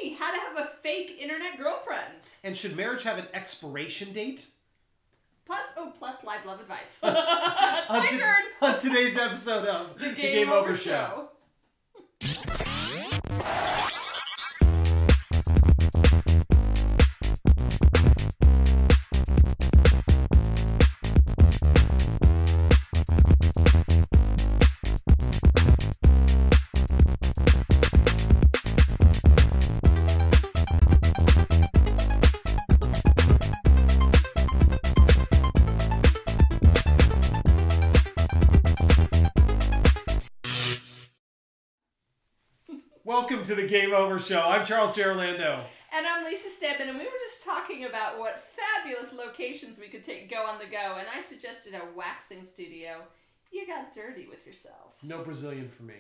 me how to have a fake internet girlfriend. And should marriage have an expiration date? Plus live love advice. It's my turn. On today's episode of The Game Over Show. Welcome to the Game Over Show. I'm Charles Gerlando. And I'm Lisa Stedman, and we were just talking about what fabulous locations we could go on the go, and I suggested a waxing studio. You got dirty with yourself. No Brazilian for me.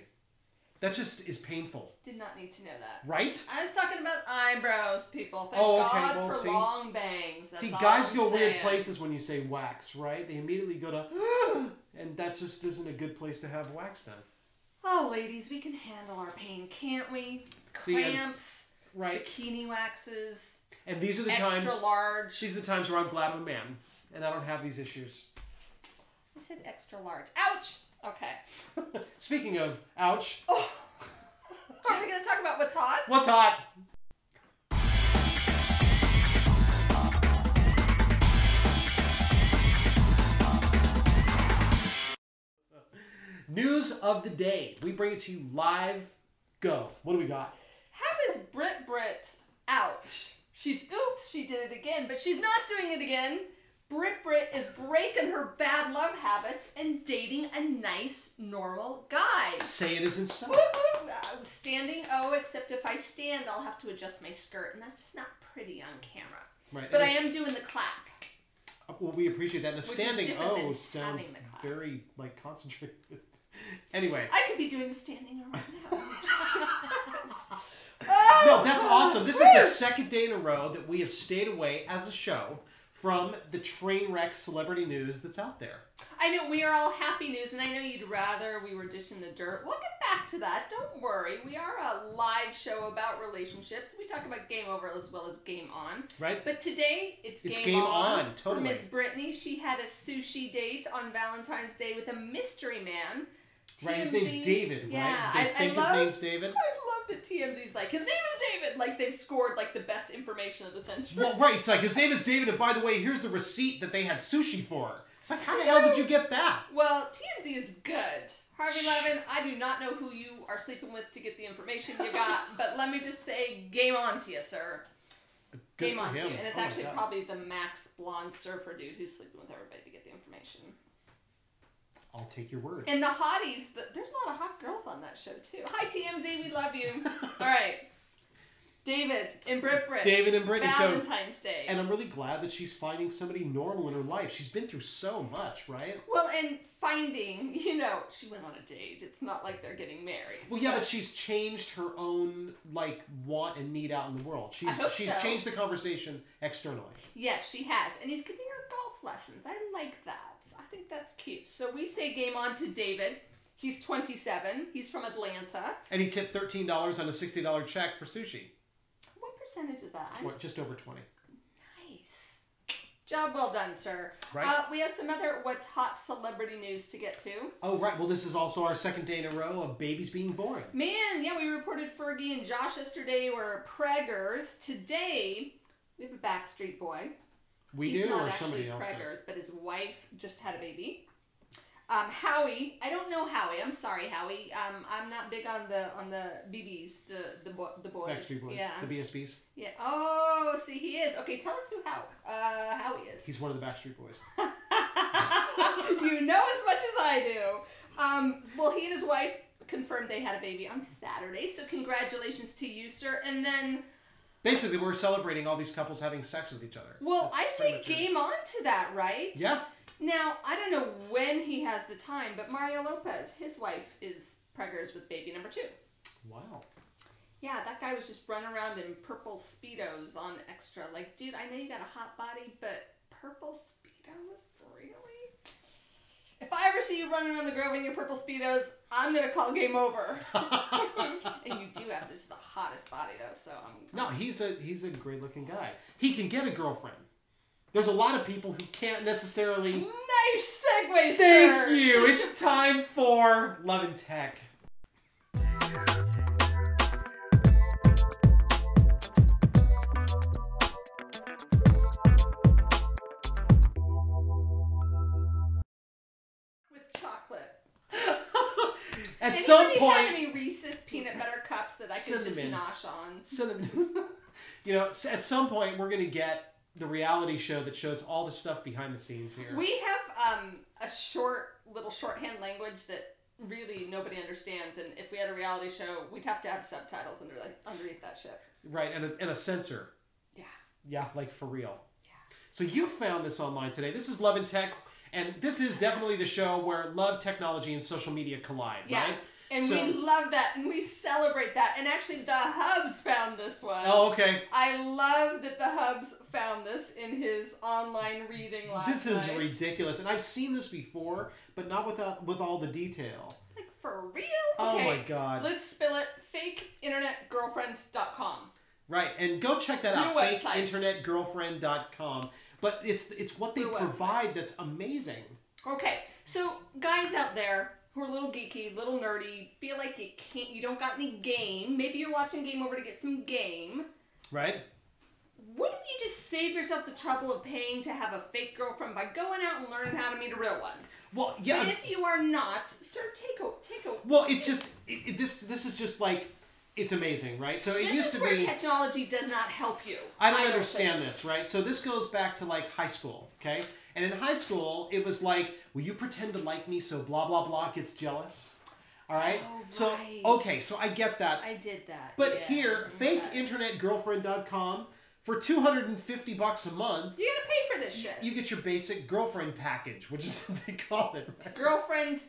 That just is painful. Did not need to know that. Right? I was talking about eyebrows, people. Thank God well, for long bangs. That's all guys I'm go saying. weird places when you say wax, right? They immediately go to, and that just isn't a good place to have wax done. Oh, ladies, we can handle our pain, can't we? Cramps, right? Bikini waxes, and these are the extra times. Large. These are the times where I'm glad I'm a man, and I don't have these issues. I said extra large. Ouch. Okay. Speaking of ouch. Oh. Are we going to talk about what's hot? What's hot? News of the day. We bring it to you live. Go. What do we got? How is Brit? Ouch. Oops, she did it again, but she's not doing it again. Brit is breaking her bad love habits and dating a nice, normal guy. Say it isn't so. Whoop, whoop. Standing, except if I stand, I'll have to adjust my skirt, and that's just not pretty on camera. Right. But I am doing the clap. Well, we appreciate that. And a standing sounds very, concentrated. Anyway. I could be doing a standing right now. No, that's awesome. This is the second day in a row that we have stayed away as a show from the train wreck celebrity news that's out there. I know, we are all happy news, and I know you'd rather we were dishing the dirt. We'll get back to that. Don't worry. We are a live show about relationships. We talk about Game Over as well as Game On. Right. But today, it's Game On. Totally. For Miss Brittany, she had a sushi date on Valentine's Day with a mystery man. TMZ. Right, his name's David, right? Yeah, they think his name's David? I love that TMZ's like, his name is David! Like, they've scored, the best information of the century. Well, right, it's like, his name is David, and by the way, here's the receipt that they had sushi for. It's like, how the hell did you get that? Well, TMZ is good. Harvey Levin, I do not know who you are sleeping with to get the information you got, but let me just say, game on to you, sir. Good game for on to him. you. And it's Oh actually probably the Max blonde surfer dude who's sleeping with everybody to get the information. I'll take your word. And the hotties, there's a lot of hot girls on that show, too. Hi, TMZ, we love you. All right. David and Brit. David and Brittany. Valentine's Day. And I'm really glad that she's finding somebody normal in her life. She's been through so much, right? Well, and finding, she went on a date. It's not like they're getting married. Well, yeah, but she's changed her own, want and need out in the world. She's changed the conversation externally. Yes, she has. And he's giving her golf lessons. I like that. I think that's cute. So we say game on to David. He's 27. He's from Atlanta. And he tipped $13 on a $60 check for sushi. What percentage is that? What, just over 20. Nice. Job well done, sir. Right. We have some other what's hot celebrity news to get to. Oh, right. Well, this is also our second day in a row of babies being born. Man, yeah, we reported Fergie and Josh yesterday were preggers. Today, we have a Backstreet Boy. He's not actually preggers, but his wife just had a baby. Howie, I don't know Howie. I'm sorry, Howie. I'm not big on the BBs, the boys. Backstreet Boys. Yeah, the BSBs. Yeah. Oh, see, he is. Okay, tell us who Howie is. He's one of the Backstreet Boys. You know as much as I do. Well, he and his wife confirmed they had a baby on Saturday, so congratulations to you, sir. And then basically, we're celebrating all these couples having sex with each other. Well, I say game on to that, right? Yeah. Now, I don't know when he has the time, but Mario Lopez, his wife is preggers with baby number 2. Wow. Yeah, that guy was just running around in purple Speedos on Extra. Like, dude, I know you got a hot body, but purple Speedos? Really? If I ever see you running on the Grove in your purple Speedos, I'm going to call game over. And you do have just the hottest body, though, so No, he's a great-looking guy. He can get a girlfriend. There's a lot of people who can't necessarily... Nice segue, sir! Thank you! It's time for Love and Tech. At some point, have any Reese's peanut butter cups that I could just nosh on? You know, at some point we're gonna get the reality show that shows all the stuff behind the scenes here. We have a little shorthand language that really nobody understands, and if we had a reality show, we'd have to have subtitles underneath that shit. Right, and a censor. Yeah. Yeah, like for real. Yeah. So you found this online today. This is Love and Tech. And this is definitely the show where love, technology, and social media collide, right? And we love that, and we celebrate that. And actually, the Hubs found this one. Oh, okay. I love that the Hubs found this in his online reading last night. This is ridiculous. And I've seen this before, but not with all the detail. Like, for real? Oh, okay. my God. Let's spill it. FakeInternetGirlfriend.com. Right, and go check that out. New FakeInternetGirlfriend.com. But it's what they provide that's amazing. Okay, so guys out there who are a little geeky, little nerdy, feel like you don't got any game. Maybe you're watching Game Over to get some game. Right. Wouldn't you just save yourself the trouble of paying to have a fake girlfriend by going out and learning how to meet a real one? Well, yeah. But if you are not, sir, take a. Well, it's just this is just like. It's amazing, right? So it used to be... This is where technology does not help you. I don't understand this, right? So this goes back to like high school, okay? And in high school, it was like, will you pretend to like me so blah, blah, blah gets jealous? All right? Oh, so, right. okay, so I get that. I did that. But here, FakeInternetGirlfriend.com, for $250 a month... You gotta pay for this shit. You get your basic girlfriend package, which is what they call it. Right? Girlfriend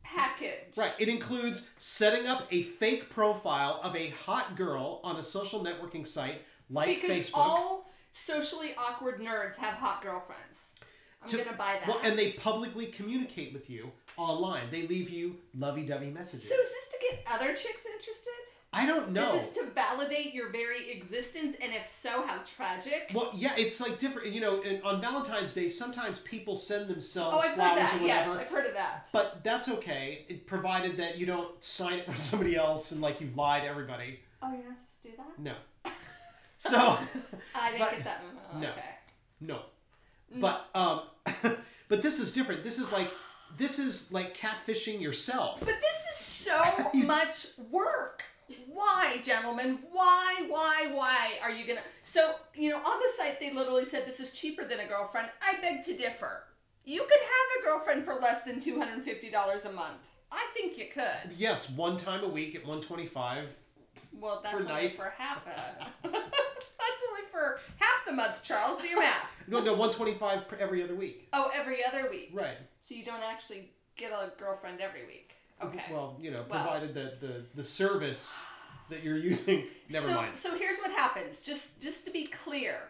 package. Right. It includes setting up a fake profile of a hot girl on a social networking site like Facebook. Because all socially awkward nerds have hot girlfriends. I'm going to buy that. Well, and they publicly communicate with you online. They leave you lovey-dovey messages. So is this to get other chicks interested? I don't know. Is this to validate your very existence? And if so, how tragic? Well, yeah, it's like different. You know, on Valentine's Day, sometimes people send themselves I've flowers heard that. or whatever. Yes, I've heard of that. But that's okay, provided that you don't sign it with somebody else and like you lie to everybody. Oh, you're not supposed to do that? No. So I didn't get that. Oh, no. Okay. No. But but this is different. This is like catfishing yourself. But this is so much work. Why, gentlemen? Why are you gonna... So, you know, on the site they literally said this is cheaper than a girlfriend. I beg to differ. You could have a girlfriend for less than $250 a month. I think you could. Yes, one time a week at $125. Well, that's per only night. for half a... That's only for half the month, Charles. Do your math. No, $125 every other week. Oh, every other week. Right. So you don't actually get a girlfriend every week. Okay. Well, you know, provided that the service that you're using, never mind. So here's what happens. Just to be clear,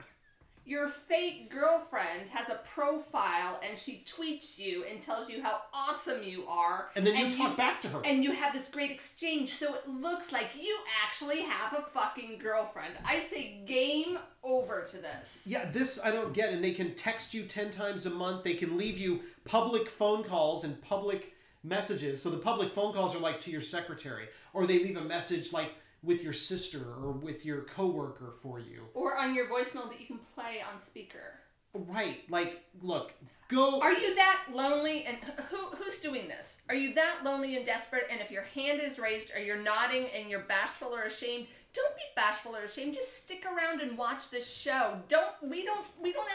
your fake girlfriend has a profile and she tweets you and tells you how awesome you are. And then you talk back to her. And you have this great exchange, so it looks like you actually have a fucking girlfriend. I say game over to this. Yeah, this I don't get. And they can text you 10 times a month. They can leave you public phone calls and public messages. So the public phone calls are like to your secretary, or they leave a message like with your sister or with your coworker for you, or on your voicemail that you can play on speaker. Right. Like, look, go. Are you that lonely? And who's doing this? Are you that lonely and desperate? And if your hand is raised or you're nodding and you're bashful or ashamed, don't be bashful or ashamed. Just stick around and watch this show. We don't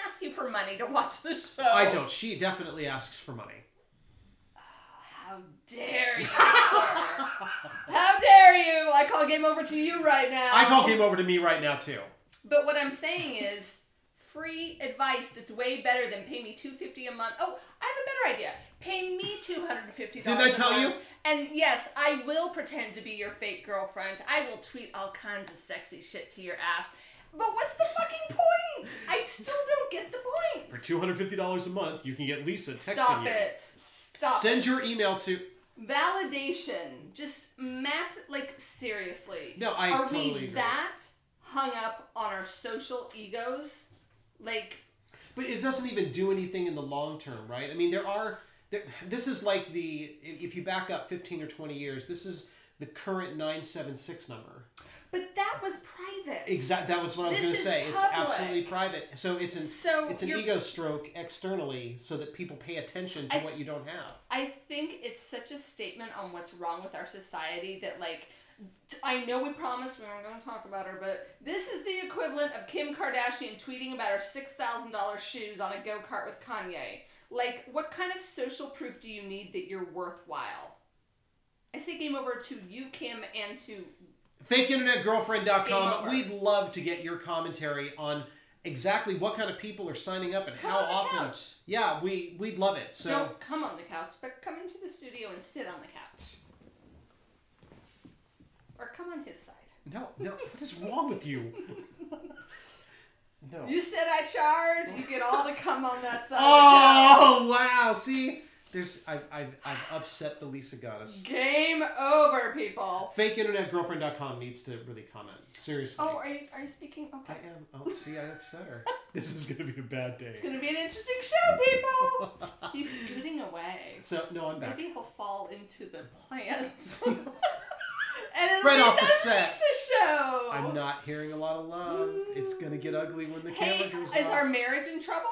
ask you for money to watch this show. I don't. She definitely asks for money. How dare you, sir? How dare you? I call game over to you right now. I call game over to me right now, too. But what I'm saying is free advice that's way better than pay me $250 a month. Oh, I have a better idea. Pay me $250 Didn't I tell you? And yes, I will pretend to be your fake girlfriend. I will tweet all kinds of sexy shit to your ass. But what's the fucking point? I still don't get the point. For $250 a month, you can get Lisa texting you. Stop it. Stop. Send your email to... Validation. Just massive, like, seriously. No, I totally agree. Are we that hung up on our social egos? Like... But it doesn't even do anything in the long term, right? I mean, this is like if you back up 15 or 20 years, this is the current 976 number. But that was private. Exactly. That was what I was going to say. Public. It's absolutely private. So it's an ego stroke externally so that people pay attention to what you don't have. I think it's such a statement on what's wrong with our society that, like, I know we promised we weren't going to talk about her, but this is the equivalent of Kim Kardashian tweeting about her $6,000 shoes on a go-kart with Kanye. Like, what kind of social proof do you need that you're worthwhile? I say game over to you, Kim, and to... FakeInternetGirlfriend.com. We'd love to get your commentary on exactly what kind of people are signing up and how often. Couch. Yeah, we'd love it. So don't come on the couch, but come into the studio and sit on the couch. Or come on his side. No. What is wrong with you? No. You said I charge. You get all to come on that side. Oh wow! See, I've upset the Lisa goddess. Game over, people. FakeInternetGirlfriend.com needs to really comment. Seriously. Oh, are you speaking? Okay. I am. Oh, see, I upset her. This is gonna be a bad day. It's gonna be an interesting show, people. He's scooting away. So no, I'm back. Maybe he'll fall into the plants. And it'll right be off the set. set. Show. I'm not hearing a lot of love. It's gonna get ugly when the camera goes off. Is our marriage in trouble?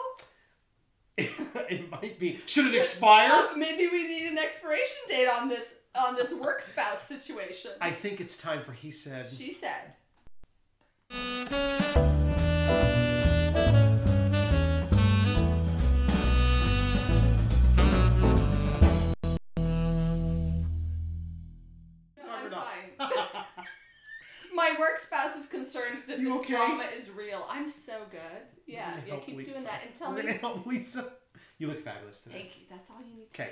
It might be. Should it expire? Maybe we need an expiration date on this work spouse situation. I think it's time for he said. She said. My work spouse is concerned that this drama is real. I'm so good. Yeah, keep Lisa. Doing that and tell me. We're gonna help Lisa. You look fabulous today. Thank you. That's all you need to do.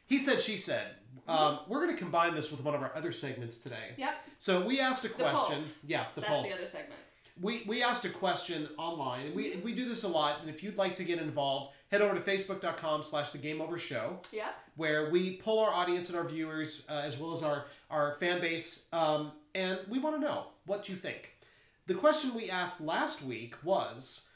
He said, she said. We're going to combine this with one of our other segments today. Yep. So we asked a question. The pulse. That's the other segment. We asked a question online, and we do this a lot. And if you'd like to get involved, head over to Facebook.com/TheGameOverShow. Yeah. Where we pull our audience and our viewers, as well as our fan base, and we want to know what you think. The question we asked last week was,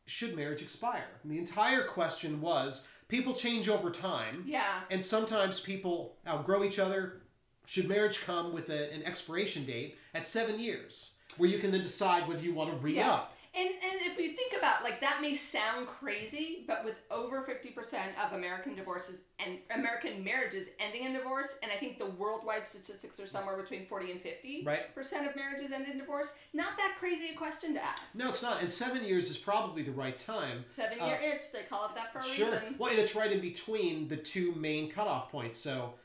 should marriage expire? And the entire question was, people change over time. Yeah. And sometimes people outgrow each other. Should marriage come with an expiration date at 7 years, where you can then decide whether you want to re-up? Yes. And if you think about, like, that may sound crazy, but with over 50% of American divorces and American marriages ending in divorce, and I think the worldwide statistics are somewhere between 40 and 50% of marriages end in divorce, not that crazy a question to ask. No, it's not. And 7 years is probably the right time. 7-year itch, they call it that for a reason. Sure. Well, and it's right in between the two main cutoff points. So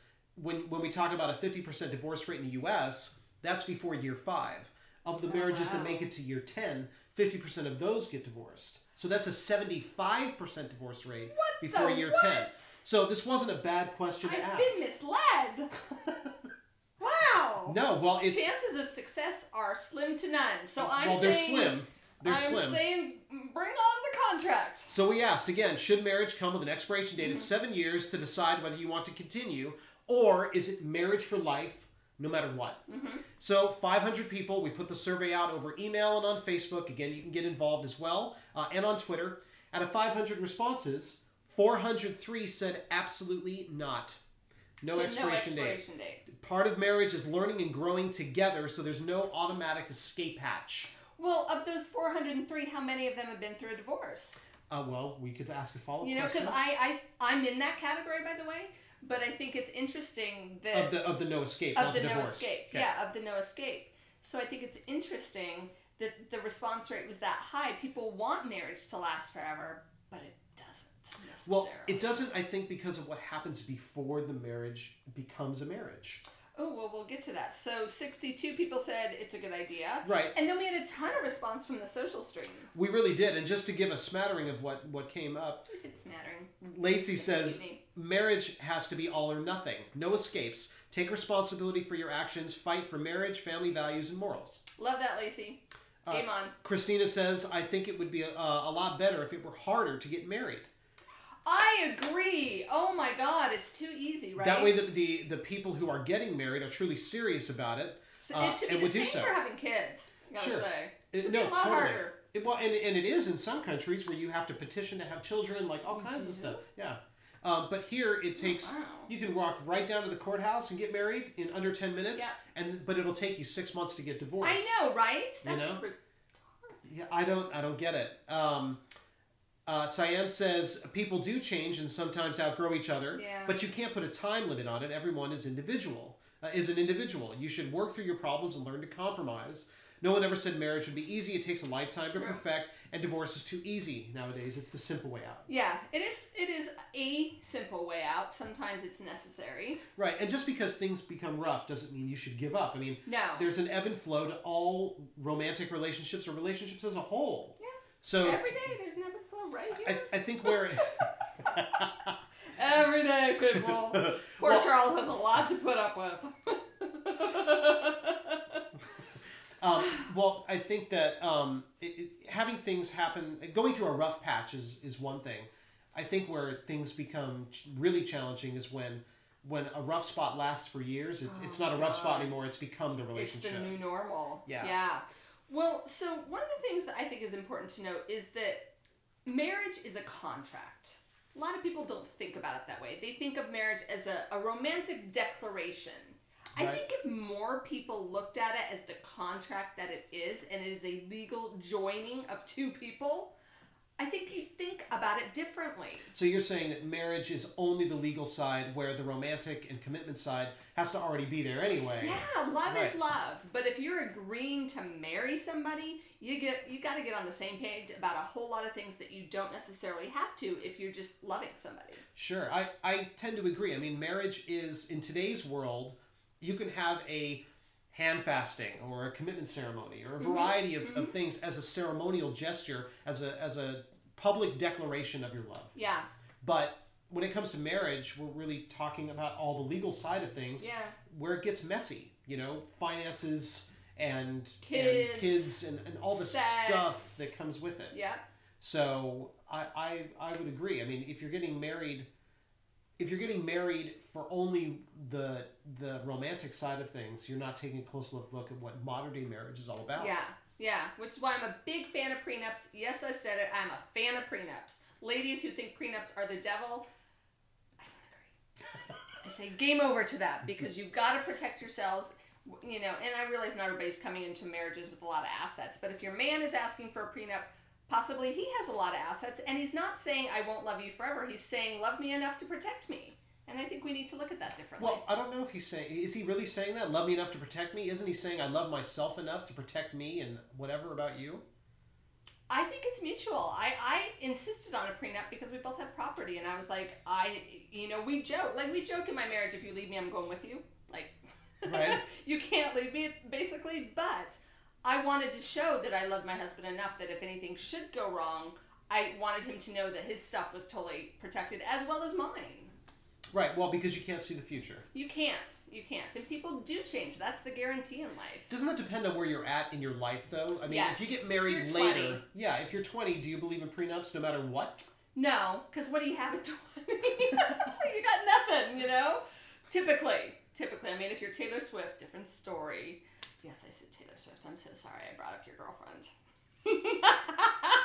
when we talk about a 50% divorce rate in the U.S., that's before year 5. Of the marriages that make it to year 10, 50% of those get divorced. So that's a 75% divorce rate before year 10. So this wasn't a bad question to ask. I've been misled. Wow. No, well, it's... Chances of success are slim to none. So they're slim. They're slim. I'm saying bring on the contract. So we asked, again, should marriage come with an expiration date of 7 years to decide whether you want to continue, or is it marriage for life? No matter what. So 500 people, we put the survey out over email and on Facebook. Again, you can get involved as well. And on Twitter. Out of 500 responses, 403 said absolutely not. No expiration date. Part of marriage is learning and growing together, so there's no automatic escape hatch. Well, of those 403, how many of them have been through a divorce? Well, we could ask a follow-up question. Because I'm in that category, by the way. But I think it's interesting that... Of the no escape, of not the divorce. No escape. Okay. Yeah, of the no escape. So I think it's interesting that the response rate was that high. People want marriage to last forever, but it doesn't necessarily. Well, it doesn't, I think, because of what happens before the marriage becomes a marriage. Oh, well, we'll get to that. So 62 people said it's a good idea. Right. And then we had a ton of response from the social stream. We really did. And just to give a smattering of what came up. Is it smattering? Lacey says, marriage has to be all or nothing. No escapes. Take responsibility for your actions. Fight for marriage, family values, and morals. Love that, Lacey. Game on. Christina says, I think it would be a lot better if it were harder to get married. I agree. Oh my God, it's too easy, right? That way, the people who are getting married are truly serious about it. So it should be the same for having kids. I gotta say, it should be a lot harder. Well, and it is in some countries where you have to petition to have children, like all kinds of stuff. Yeah. But here it takes, you can walk right down to the courthouse and get married in under 10 minutes, but it'll take you 6 months to get divorced. I know, right? That's Yeah, I don't get it. Cyan says, people do change and sometimes outgrow each other, but you can't put a time limit on it. Everyone is an individual. You should work through your problems and learn to compromise. No one ever said marriage would be easy. It takes a lifetime to perfect, and divorce is too easy nowadays. It's the simple way out. Yeah, it is a simple way out. Sometimes it's necessary. Right, and just because things become rough doesn't mean you should give up. I mean, no. There's an ebb and flow to all romantic relationships or relationships as a whole. Yeah. So every day there's an ebb and flow right here. I think where... Every day, people. Poor Charles has a lot to put up with. Well, I think that having things happen, going through a rough patch is one thing. I think where things become really challenging is when a rough spot lasts for years. It's not a rough spot anymore. It's become the relationship. It's the new normal. Yeah. Well, so one of the things that I think is important to note is that marriage is a contract. A lot of people don't think about it that way. They think of marriage as a romantic declaration. Right. I think if more people looked at it as the contract that it is, and it is a legal joining of two people, I think you'd think about it differently. So you're saying that marriage is only the legal side, where the romantic and commitment side has to already be there anyway. Yeah, love is love. But if you're agreeing to marry somebody, you got to get on the same page about a whole lot of things that you don't necessarily have to if you're just loving somebody. Sure, I tend to agree. I mean, marriage is, in today's world, you can have a hand fasting or a commitment ceremony or a variety of things as a ceremonial gesture, as a public declaration of your love. Yeah. But when it comes to marriage, we're really talking about all the legal side of things, where it gets messy. You know, finances and kids and all the stuff that comes with it. Yeah. So I would agree. I mean, if you're getting married for only the romantic side of things, you're not taking a close look at what modern day marriage is all about. Yeah, which is why I'm a big fan of prenups. Yes, I said it. I'm a fan of prenups. Ladies who think prenups are the devil, I don't agree. I say game over to that, because you've got to protect yourselves. You know, and I realize not everybody's coming into marriages with a lot of assets, but if your man is asking for a prenup, possibly he has a lot of assets, and he's not saying, I won't love you forever. He's saying, love me enough to protect me. And I think we need to look at that differently. Well, I don't know if he's saying, is he really saying that? Love me enough to protect me? Isn't he saying, I love myself enough to protect me and whatever about you? I think it's mutual. I insisted on a prenup because we both have property, and I was like, we joke. Like, we joke in my marriage, if you leave me, I'm going with you. Like, right. You can't leave me, basically, but I wanted to show that I loved my husband enough that if anything should go wrong, I wanted him to know that his stuff was totally protected, as well as mine. Right, well, because you can't see the future. You can't. And people do change. That's the guarantee in life. Doesn't that depend on where you're at in your life, though? I mean, yes. If you get married later... Yeah, if you're 20, do you believe in prenups no matter what? No, because what do you have at 20? You got nothing, you know? Typically. I mean, if you're Taylor Swift, different story. Yes, I said Taylor Swift. I'm so sorry I brought up your girlfriend.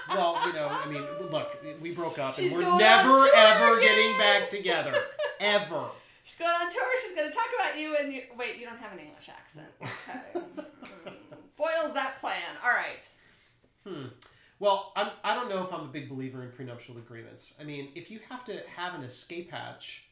Well, I mean, look, we broke up and we're never, ever getting back together. Ever. She's going on tour. She's going to talk about you and you... Wait, you don't have an English accent. Okay. Foils that plan. All right. Well, I don't know if I'm a big believer in prenuptial agreements. I mean, if you have to have an escape hatch...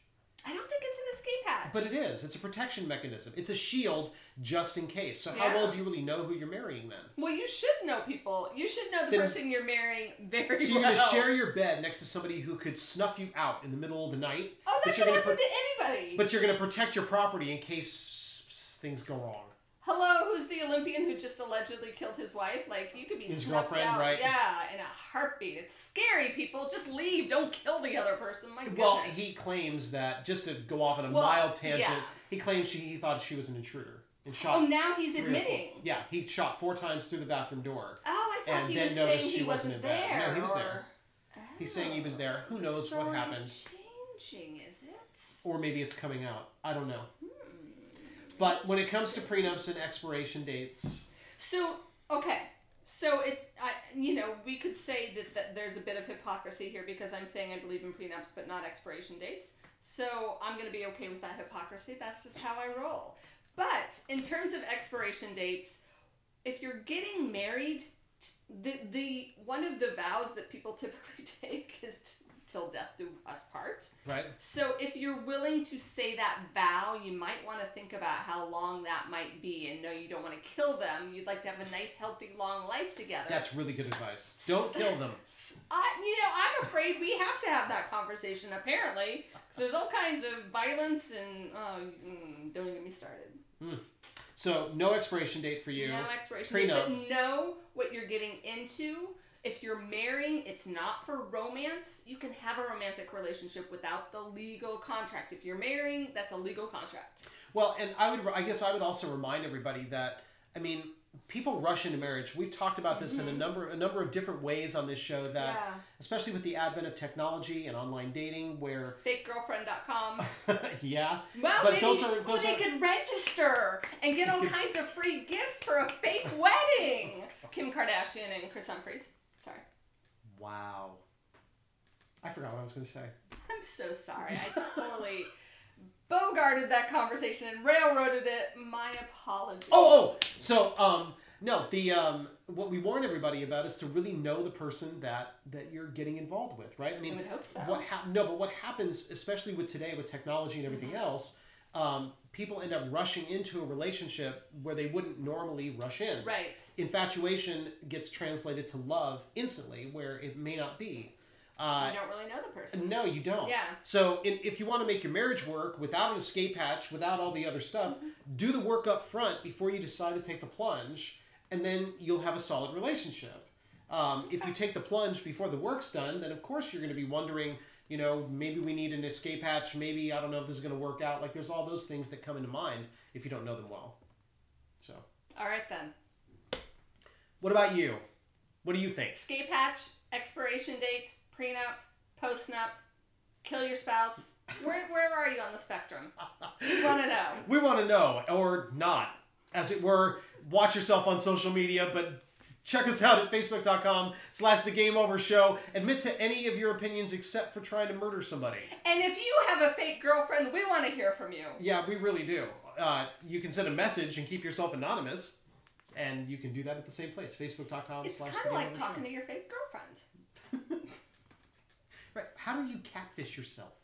I don't think it's an escape hatch. But it is. It's a protection mechanism. It's a shield just in case. So how well do you really know who you're marrying then? Well, you should know people. You should know the person you're marrying very well. So you're going to share your bed next to somebody who could snuff you out in the middle of the night. Oh, that could happen to anybody. But you're going to protect your property in case things go wrong. Hello, who's the Olympian who just allegedly killed his wife? Like, you could be his snuffed girlfriend, out. right? Yeah, in a heartbeat. It's scary, people. Just leave. Don't kill the other person. My goodness. Well, he claims that, just to go off on a mild tangent, he claims he thought she was an intruder. And shot. Oh, now he's admitting. Yeah, he shot 4 times through the bathroom door. Oh, I thought he was saying he wasn't there. No, he was there. He's saying he was there. Who knows what happened? It's changing, is it? Or maybe it's coming out. I don't know. But when it comes to prenups and expiration dates... So, okay. So, it's, we could say that there's a bit of hypocrisy here because I'm saying I believe in prenups but not expiration dates. So, I'm going to be okay with that hypocrisy. That's just how I roll. But, in terms of expiration dates, if you're getting married, the one of the vows that people typically take is till death do us part. Right. So if you're willing to say that vow, you might want to think about how long that might be. And no, you don't want to kill them. You'd like to have a nice, healthy, long life together. That's really good advice. Don't kill them. I'm afraid we have to have that conversation, apparently. Because there's all kinds of violence and... don't get me started. So, no expiration date for you. No expiration date, but know what you're getting into. If you're marrying, it's not for romance. You can have a romantic relationship without the legal contract. If you're marrying, that's a legal contract. Well, and I guess I would also remind everybody that, people rush into marriage. We've talked about this in a number of different ways on this show that, especially with the advent of technology and online dating, where... FakeGirlfriend.com. Yeah. Well, but maybe they could register and get all kinds of free gifts for a fake wedding. Kim Kardashian and Chris Humphries. Sorry. Wow. I forgot what I was going to say. I'm so sorry. I totally bogarted that conversation and railroaded it. My apologies. So, no, what we warn everybody about is to really know the person that you're getting involved with, right? I would hope so. But what happens, especially with today, with technology and everything else, people end up rushing into a relationship where they wouldn't normally rush in. Right. Infatuation gets translated to love instantly, where it may not be. You don't really know the person. No, you don't. Yeah. So if you want to make your marriage work without an escape hatch, without all the other stuff, do the work up front before you decide to take the plunge, and then you'll have a solid relationship. If you take the plunge before the work's done, then of course you're going to be wondering, maybe we need an escape hatch, maybe I don't know if this is going to work out. Like there's all those things that come into mind if you don't know them well. So. All right then. What about you? What do you think? Escape hatch, expiration dates, prenup, postnup, kill your spouse. Where are you on the spectrum? We want to know. We want to know, or not. As it were, watch yourself on social media, but check us out at facebook.com/The Game Over Show. Admit to any of your opinions except for trying to murder somebody. And if you have a fake girlfriend, we want to hear from you. Yeah, we really do. You can send a message and keep yourself anonymous. And you can do that at the same place, facebook.com/The Game Over Show. It's kind of like talking to your fake girlfriend. Right. How do you catfish yourself?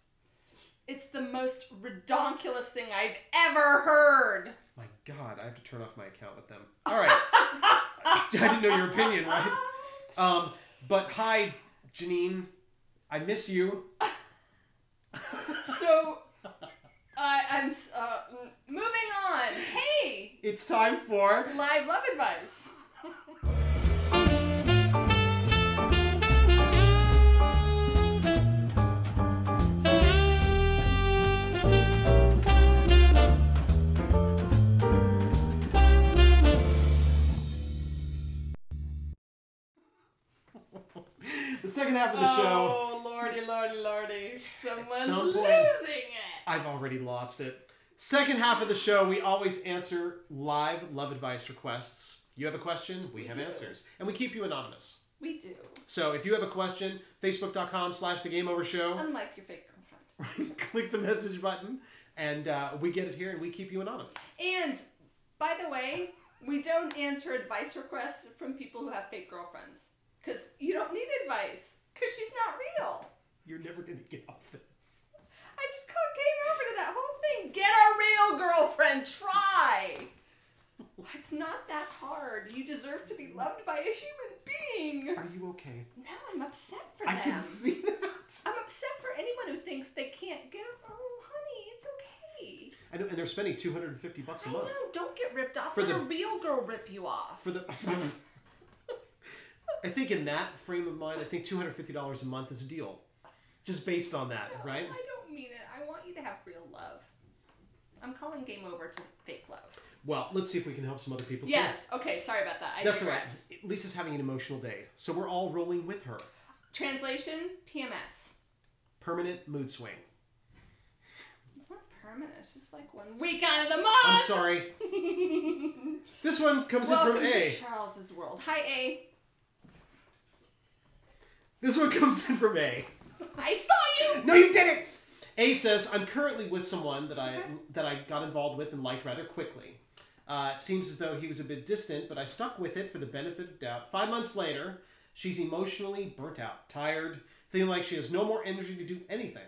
It's the most redonkulous thing I've ever heard. My God, I have to turn off my account with them. All right. I didn't know your opinion, right? But hi, Janine. I miss you. So, I'm moving on. Hey! It's time for Live Love Advice. the second half of the show. Oh, lordy. Someone's some point, losing it. I've already lost it. Second half of the show, we always answer live love advice requests. You have a question, we have answers. And we keep you anonymous. We do. So if you have a question, facebook.com/The Game Over Show. Unlike your fake girlfriend. Click the message button, and we get it here, and we keep you anonymous. And, by the way, we don't answer advice requests from people who have fake girlfriends. Because you don't need advice. Because she's not real. You're never going to get off this. I just came over to that whole thing. Get a real girlfriend. Try. It's not that hard. You deserve to be loved by a human being. Are you okay? No, I'm upset for them. I can see that. I'm upset for anyone who thinks they can't get a... Oh, honey, it's okay. I know, and they're spending $250 a month. I know. Don't get ripped off. For Let the- a real girl rip you off. For the... I think in that frame of mind, I think $250 a month is a deal. Just based on that, No, right? I don't mean it. I want you to have real love. I'm calling game over to fake love. Well, let's see if we can help some other people, too. Yes. Okay, sorry about that. That's all right. Lisa's having an emotional day, so we're all rolling with her. Translation, PMS. Permanent mood swing. It's not permanent. It's just like 1 week out of the month. I'm sorry. This one comes in from A. Welcome to Charles's world. Hi, A. This one comes in from A. I saw you! No, you didn't! A says, I'm currently with someone that I got involved with and liked rather quickly. It seems as though he was a bit distant, but I stuck with it for the benefit of doubt. 5 months later, she's emotionally burnt out, tired, feeling like she has no more energy to do anything.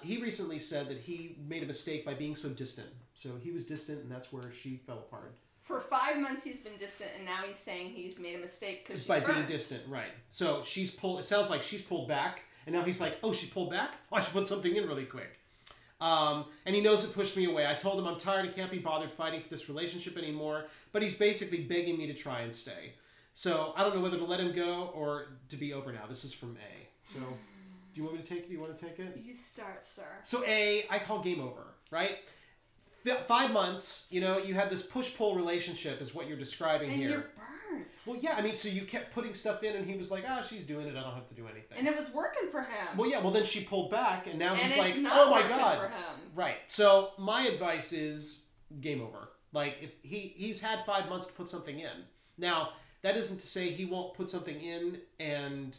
He recently said that he made a mistake by being so distant. So he was distant, and that's where she fell apart. For 5 months he's been distant, and now he's saying he's made a mistake because she's by burnt. being distant, right. So she's pulled, it sounds like she's pulled back, and now he's like, oh, she pulled back? Oh, I should put something in really quick. And he knows it pushed me away. I told him I'm tired and can't be bothered fighting for this relationship anymore, but he's basically begging me to try and stay. So I don't know whether to let him go or to be over now. This is from A. So do you want me to take it? Do you want to take it? You start, sir. So A, I call game over, right? 5 months, you know, you had this push-pull relationship is what you're describing and here. you're burnt. Well, yeah, I mean, so you kept putting stuff in and he was like, she's doing it, I don't have to do anything. And it was working for him. Well, yeah, well then she pulled back and now and he's it's like, not oh my working God. For him. Right. So my advice is game over. Like, if he's had 5 months to put something in. Now, that isn't to say he won't put something in and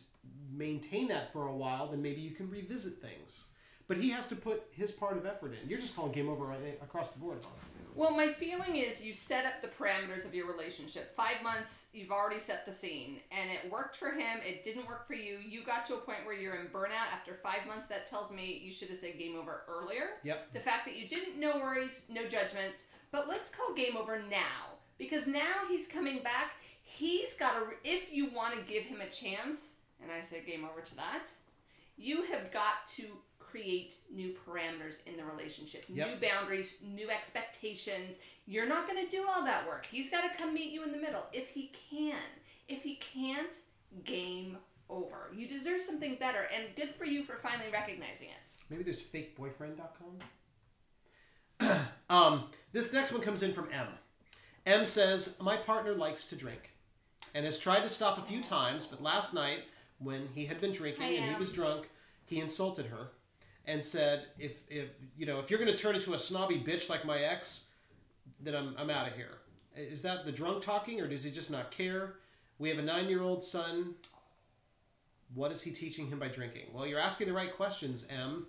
maintain that for a while, then maybe you can revisit things. But he has to put his part of effort in. You're just calling game over across the board. Well, my feeling is you set up the parameters of your relationship. 5 months, you've already set the scene. And it worked for him. It didn't work for you. You got to a point where you're in burnout after 5 months. That tells me you should have said game over earlier. Yep. The fact that you didn't, no worries, no judgments. But let's call game over now. Because now he's coming back. He's got to, if you want to give him a chance, and I say game over to that, you have got to create new parameters in the relationship, yep. New boundaries, new expectations. You're not going to do all that work. He's got to come meet you in the middle if he can. If he can't, game over. You deserve something better, and good for you for finally recognizing it. Maybe there's fakeboyfriend.com. This next one comes in from M. M says, my partner likes to drink and has tried to stop a few times, but last night when he had been drinking and he was drunk, he insulted her and said, if you're going to turn into a snobby bitch like my ex, then I'm out of here. Is that the drunk talking, or does he just not care? We have a 9-year-old son. What is he teaching him by drinking? Well, you're asking the right questions, M.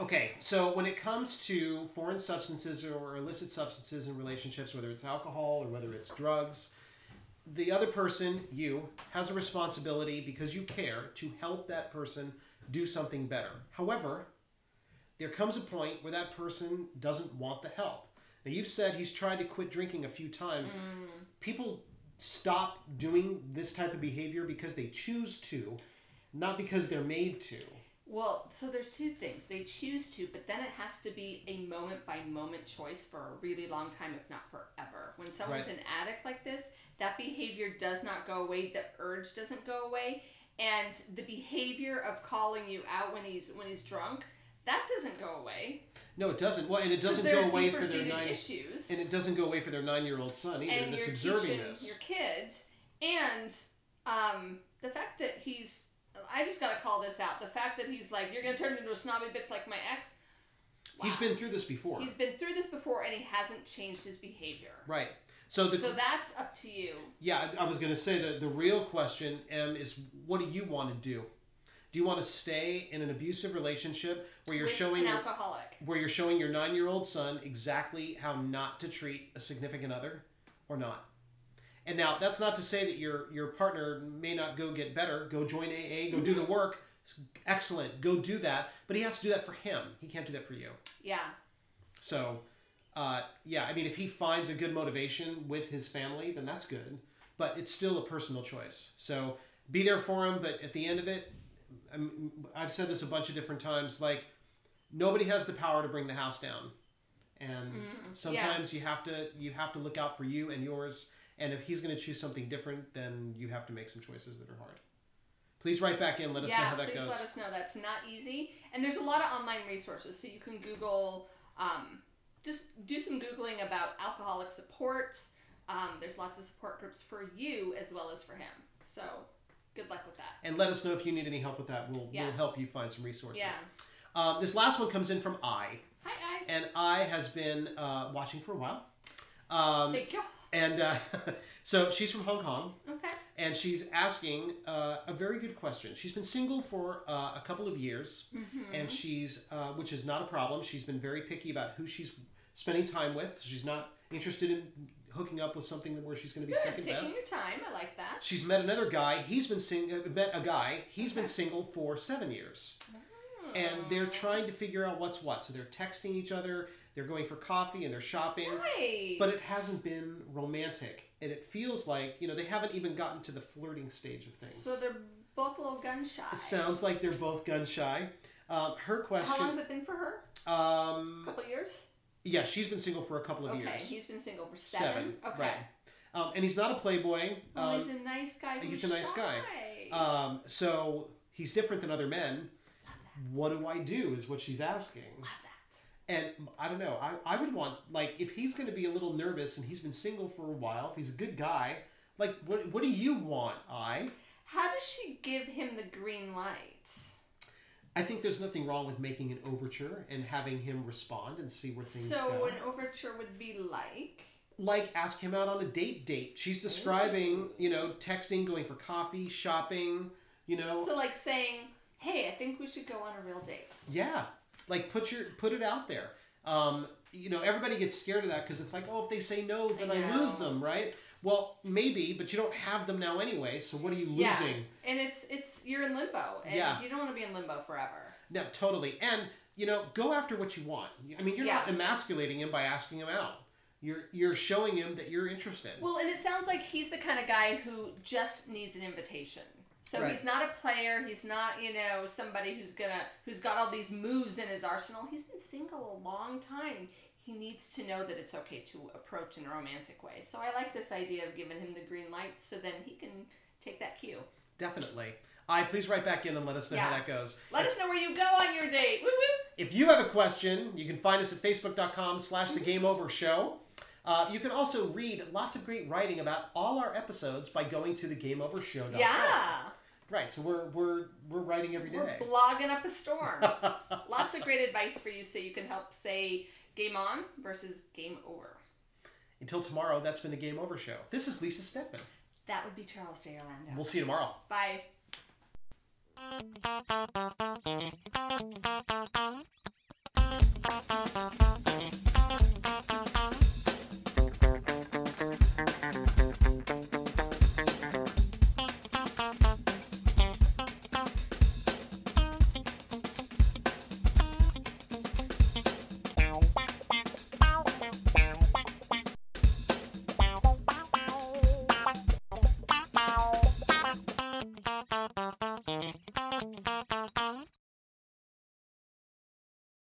Okay, so when it comes to foreign substances or illicit substances in relationships, whether it's alcohol or whether it's drugs, the other person, you, has a responsibility because you care to help that person do something better. However, there comes a point where that person doesn't want the help. Now, you've said he's tried to quit drinking a few times. People stop doing this type of behavior because they choose to, not because they're made to. Well, so there's two things. They choose to, but then it has to be a moment-by-moment choice for a really long time, if not forever. When someone's an addict like this, that behavior does not go away. The urge doesn't go away. And the behavior of calling you out when he's drunk, that doesn't go away. No, it doesn't. Well, and it doesn't go away for their issues. And it doesn't go away for their 9-year-old son either. And that's you're observing teaching this. Your kids, and the fact that he's. I just gotta call this out. The fact that he's like, you're gonna turn me into a snobby bitch like my ex. Wow. He's been through this before. He's been through this before, and he hasn't changed his behavior. Right. So that's up to you. Yeah, I was going to say that the real question, M, is what do you want to do? Do you want to stay in an abusive relationship where you're showing an alcoholic, where you're showing your 9-year-old son exactly how not to treat a significant other, or not? And now that's not to say that your partner may not go get better, go join AA, go do the work. Excellent, go do that. But he has to do that for him. He can't do that for you. Yeah. So. Yeah, I mean, if he finds a good motivation with his family, then that's good. But it's still a personal choice. So be there for him, but at the end of it, I've said this a bunch of different times, like, nobody has the power to bring the house down. And sometimes you have to look out for you and yours. And if he's going to choose something different, then you have to make some choices that are hard. Please write back in. Let us know how that goes. Yeah, please let us know. That's not easy. And there's a lot of online resources. So you can Google... just do some Googling about alcoholic support. There's lots of support groups for you as well as for him. So Good luck with that. And let us know if you need any help with that. We'll help you find some resources. Yeah. This last one comes in from I. Hi, I. And I has been watching for a while. Thank you. And so she's from Hong Kong. Okay. And she's asking a very good question. She's been single for a couple of years, and she's, which is not a problem. She's been very picky about who she's spending time with. She's not interested in hooking up with something where she's going to be second best. Taking your time. I like that. She's met another guy. He's been He's been single for 7 years, and they're trying to figure out what's what. So they're texting each other. They're going for coffee and they're shopping. Nice. But it hasn't been romantic. And it feels like, they haven't even gotten to the flirting stage of things. So they're both a little gun shy. It sounds like they're both gun shy. Her question... How long has it been for her? A couple of years? Yeah, she's been single for a couple of years. Okay, he's been single for 7? Okay. Right. And he's not a playboy. He's a nice guy. He's a nice guy. So he's different than other men. What do I do is what she's asking. Love that. And I don't know. I would want, if he's going to be a little nervous and he's been single for a while, if he's a good guy, what do you want, I? How does she give him the green light? I think there's nothing wrong with making an overture and having him respond and see where things go. So an overture would be like? Like ask him out on a date. She's describing, texting, going for coffee, shopping, So like saying, hey, I think we should go on a real date. Yeah. Put it out there. Everybody gets scared of that because it's like, oh, if they say no, then I lose them, right? Well, maybe, but you don't have them now anyway. So what are you losing? Yeah. And it's you're in limbo, and you don't want to be in limbo forever. No, totally. And go after what you want. I mean, you're not emasculating him by asking him out. You're showing him that you're interested. Well, and it sounds like he's the kind of guy who just needs an invitation. So he's not a player. He's not, somebody who's got all these moves in his arsenal. He's been single a long time. He needs to know that it's okay to approach in a romantic way. So I like this idea of giving him the green light so then he can take that cue. Definitely. Please write back in and let us know how that goes. Let us know where you go on your date. Woo woo. If you have a question, you can find us at facebook.com/thegameovershow. You can also read lots of great writing about all our episodes by going to thegameovershow.com. Yeah. Right, so we're writing every day. We're blogging up a storm. Lots of great advice for you so you can help say game on versus game over. Until tomorrow, that's been the Game Over Show. This is Lisa Stedman. That would be Charles J. Orlando. We'll see you tomorrow. Bye.